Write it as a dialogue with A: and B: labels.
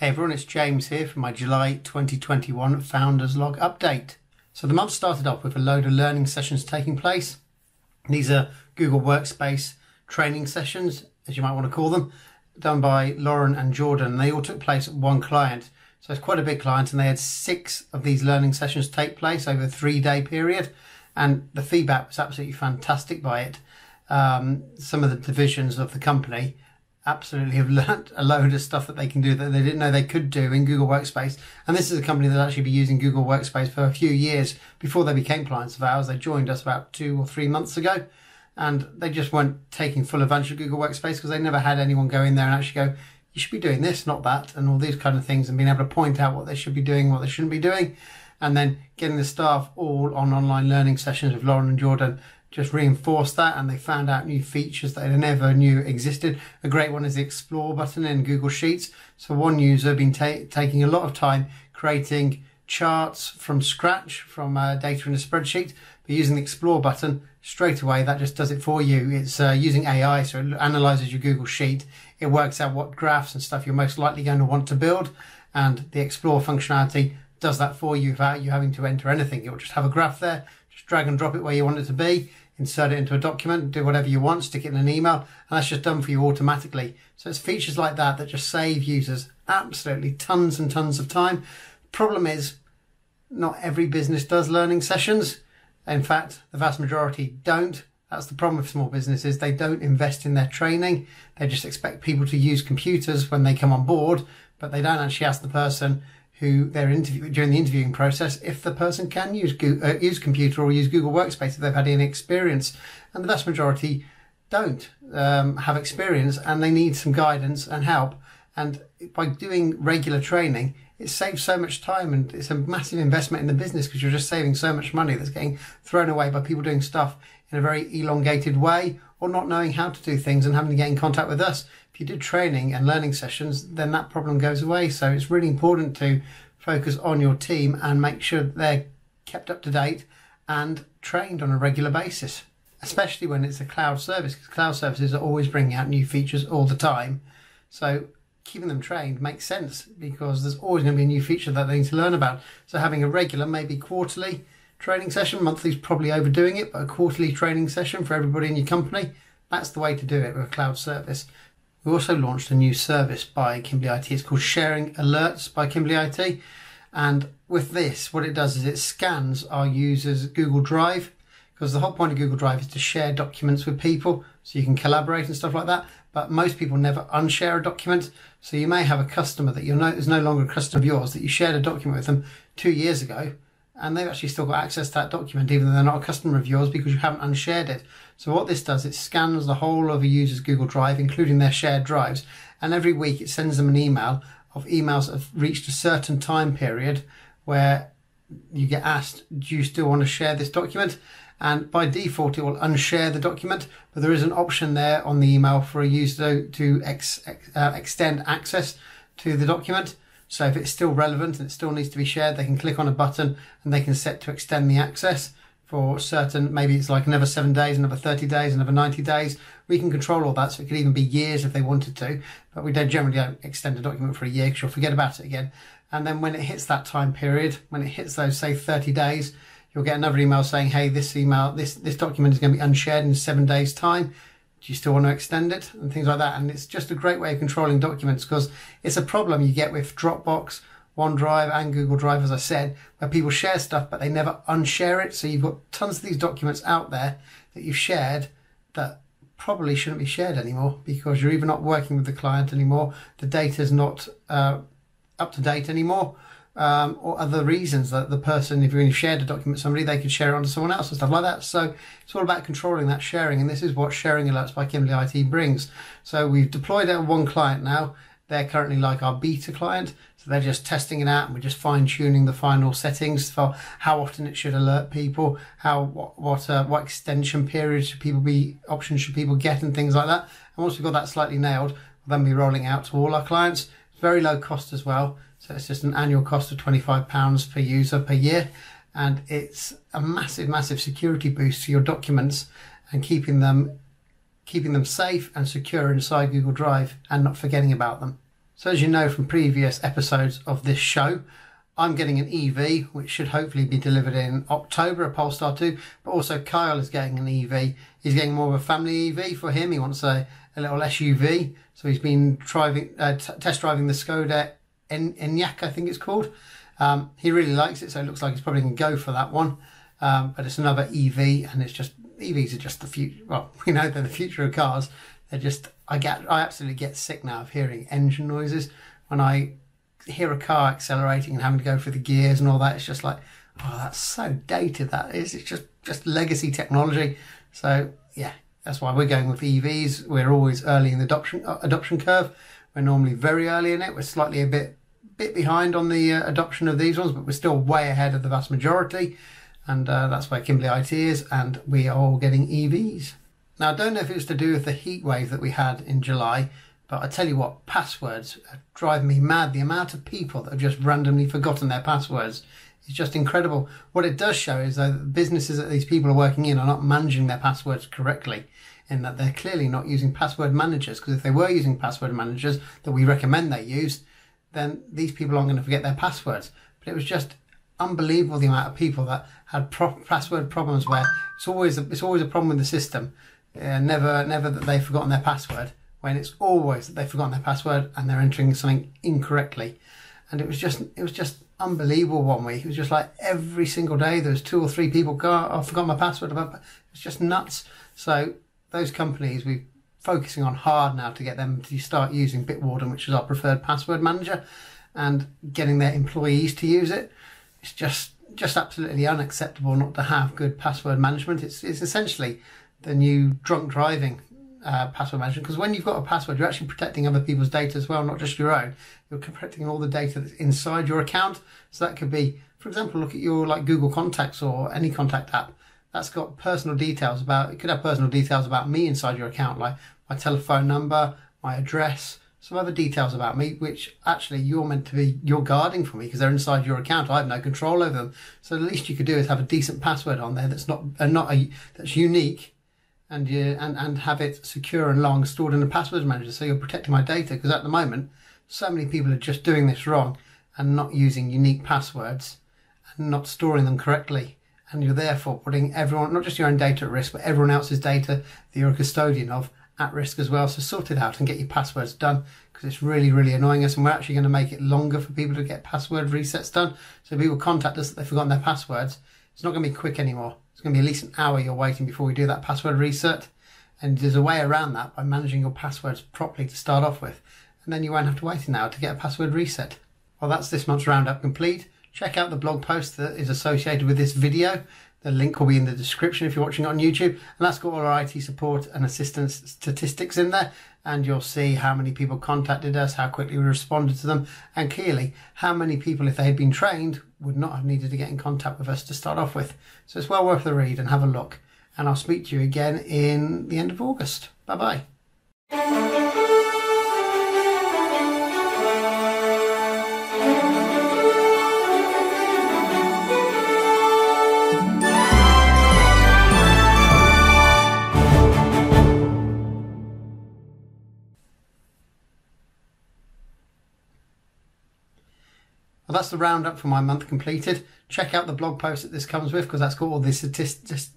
A: Hey everyone, it's James here from my July 2021 Founders Log update. So the month started off with a load of learning sessions taking place. These are Google Workspace training sessions, as you might want to call them, done by Lauren and Jordan. They all took place at one client. So it's quite a big client, and they had 6 of these learning sessions take place over a 3-day period. And the feedback was absolutely fantastic by it. Some of the divisions of the company absolutely have learnt a load of stuff that they can do that they didn't know they could do in Google Workspace. And this is a company that actually been using Google Workspace for a few years before they became clients of ours. They joined us about 2 or 3 months ago, and they just weren't taking full advantage of Google Workspace because they never had anyone go in there and actually go, you should be doing this, not that, and all these kind of things, and being able to point out what they should be doing, what they shouldn't be doing. And then getting the staff all on online learning sessions with Lauren and Jordan just reinforced that, and they found out new features that they never knew existed. A great one is the Explore button in Google Sheets. So one user had been taking a lot of time creating charts from scratch from data in a spreadsheet, but using the Explore button, straight away that just does it for you. It's using AI, so it analyzes your Google Sheet. It works out what graphs and stuff you're most likely going to want to build, and the Explore functionality does that for you without you having to enter anything. You'll just have a graph there, just drag and drop it where you want it to be, insert it into a document, do whatever you want, stick it in an email, and that's just done for you automatically. So it's features like that that just save users absolutely tons and tons of time. Problem is, not every business does learning sessions. In fact, the vast majority don't. That's the problem with small businesses. They don't invest in their training. They just expect people to use computers when they come on board, but they don't actually ask the person who they're interviewing during the interviewing process if the person can use computer or use Google Workspace if they've had any experience. And the vast majority don't have experience, and they need some guidance and help. And by doing regular training, it saves so much time, and it's a massive investment in the business because you're just saving so much money that's getting thrown away by people doing stuff in a very elongated way or not knowing how to do things and having to get in contact with us. If you do training and learning sessions, then that problem goes away. So it's really important to focus on your team and make sure that they're kept up to date and trained on a regular basis, especially when it's a cloud service, because cloud services are always bringing out new features all the time. So keeping them trained makes sense because there's always going to be a new feature that they need to learn about. So having a regular, maybe quarterly training session, monthly's probably overdoing it, but a quarterly training session for everybody in your company, that's the way to do it with a cloud service. We also launched a new service by Kimbley IT. It's called Sharing Alerts by Kimbley IT. And with this, what it does is it scans our users' Google Drive, because the whole point of Google Drive is to share documents with people so you can collaborate and stuff like that. But most people never unshare a document. So you may have a customer that is no longer a customer of yours, that you shared a document with them 2 years ago, and they've actually still got access to that document even though they're not a customer of yours because you haven't unshared it. So what this does, it scans the whole of a user's Google Drive, including their shared drives, and every week it sends them an email of emails that have reached a certain time period where you get asked, do you still want to share this document? And by default it will unshare the document, but there is an option there on the email for a user to extend access to the document. So if it's still relevant and it still needs to be shared, they can click on a button and they can set to extend the access for certain, maybe it's like another 7 days, another 30 days, another 90 days. We can control all that, so it could even be years if they wanted to, but we generally don't extend a document for a year because you'll forget about it again. And then when it hits that time period, when it hits those, say, 30 days, you'll get another email saying, hey, this document is going to be unshared in 7 days' time. Do you still want to extend it? And things like that. And it's just a great way of controlling documents, because it's a problem you get with Dropbox, OneDrive and Google Drive, as I said, where people share stuff but they never unshare it. So you've got tons of these documents out there that you've shared that probably shouldn't be shared anymore because you're either not working with the client anymore, the data's not up to date anymore, or other reasons that the person, if you've shared a document with somebody, they could share it onto someone else and stuff like that. So it's all about controlling that sharing, and this is what Sharing Alerts by Kimbley IT brings. So we've deployed it on one client now. They're currently like our beta client, so they're just testing it out and we're just fine-tuning the final settings for how often it should alert people, what extension periods options should people get, and things like that. And once we've got that slightly nailed, we'll then be rolling out to all our clients. It's very low cost as well. So it's just an annual cost of £25 per user per year. And it's a massive, massive security boost to your documents and keeping them safe and secure inside Google Drive and not forgetting about them. So as you know from previous episodes of this show, I'm getting an EV, which should hopefully be delivered in October, a Polestar 2, but also Kyle is getting an EV. He's getting more of a family EV for him. He wants a little SUV. So he's been test driving the Skoda Enyaq, I think it's called. He really likes it, so it looks like he's probably going to go for that one. But it's another EV, and it's just, EVs are just the future. Well, we know they're the future of cars. They're just, I absolutely get sick now of hearing engine noises. When I hear a car accelerating and having to go through the gears and all that, it's just like, oh, that's so dated, that is. It's just legacy technology. So yeah, that's why we're going with EVs. We're always early in the adoption curve. We're normally very early in it. We're slightly a bit behind on the adoption of these ones, but we're still way ahead of the vast majority. And that's where Kimbley IT is, and we are all getting EVs. Now, I don't know if it was to do with the heat wave that we had in July, but I tell you what, passwords drive me mad. The amount of people that have just randomly forgotten their passwords is just incredible. What it does show is that the businesses that these people are working in are not managing their passwords correctly, in that they're clearly not using password managers, because if they were using password managers that we recommend they use, then these people aren't going to forget their passwords. But it was just unbelievable the amount of people that had password problems, where it's always a problem with the system. Never that they've forgotten their password, when it's always that they've forgotten their password and they're entering something incorrectly. And it was just unbelievable one week. It was just like every single day there was 2 or 3 people go, oh, I forgot my password. It's just nuts. So those companies, we're focusing on hard now to get them to start using Bitwarden, which is our preferred password manager, and getting their employees to use it. It's just absolutely unacceptable not to have good password management. It's essentially the new drunk driving password management, because when you've got a password, you're actually protecting other people's data as well, not just your own. You're protecting all the data that's inside your account. So that could be, for example, look at your Google Contacts or any contact app. That's got personal details it could have personal details about me inside your account, like my telephone number, my address, some other details about me, which actually you're guarding for me because they're inside your account. I have no control over them. So the least you could do is have a decent password on there that's that's unique, and have it secure and long stored in a password manager, so you're protecting my data. Because at the moment, so many people are just doing this wrong and not using unique passwords and not storing them correctly. And you're therefore putting everyone, not just your own data at risk, but everyone else's data that you're a custodian of at risk as well. So sort it out and get your passwords done, because it's really, really annoying us. And we're actually going to make it longer for people to get password resets done. So if people contact us that they've forgotten their passwords, it's not going to be quick anymore. It's going to be at least an hour you're waiting before we do that password reset. And there's a way around that by managing your passwords properly to start off with. And then you won't have to wait an hour to get a password reset. Well, that's this month's roundup complete. Check out the blog post that is associated with this video. The link will be in the description if you're watching it on YouTube. And that's got all our IT support and assistance statistics in there. And you'll see how many people contacted us, how quickly we responded to them, and clearly how many people, if they had been trained, would not have needed to get in contact with us to start off with. So it's well worth the read, and have a look. And I'll speak to you again in the end of August. Bye-bye. Well, that's the roundup for my month completed. Check out the blog post that this comes with, because that's got all the statistics.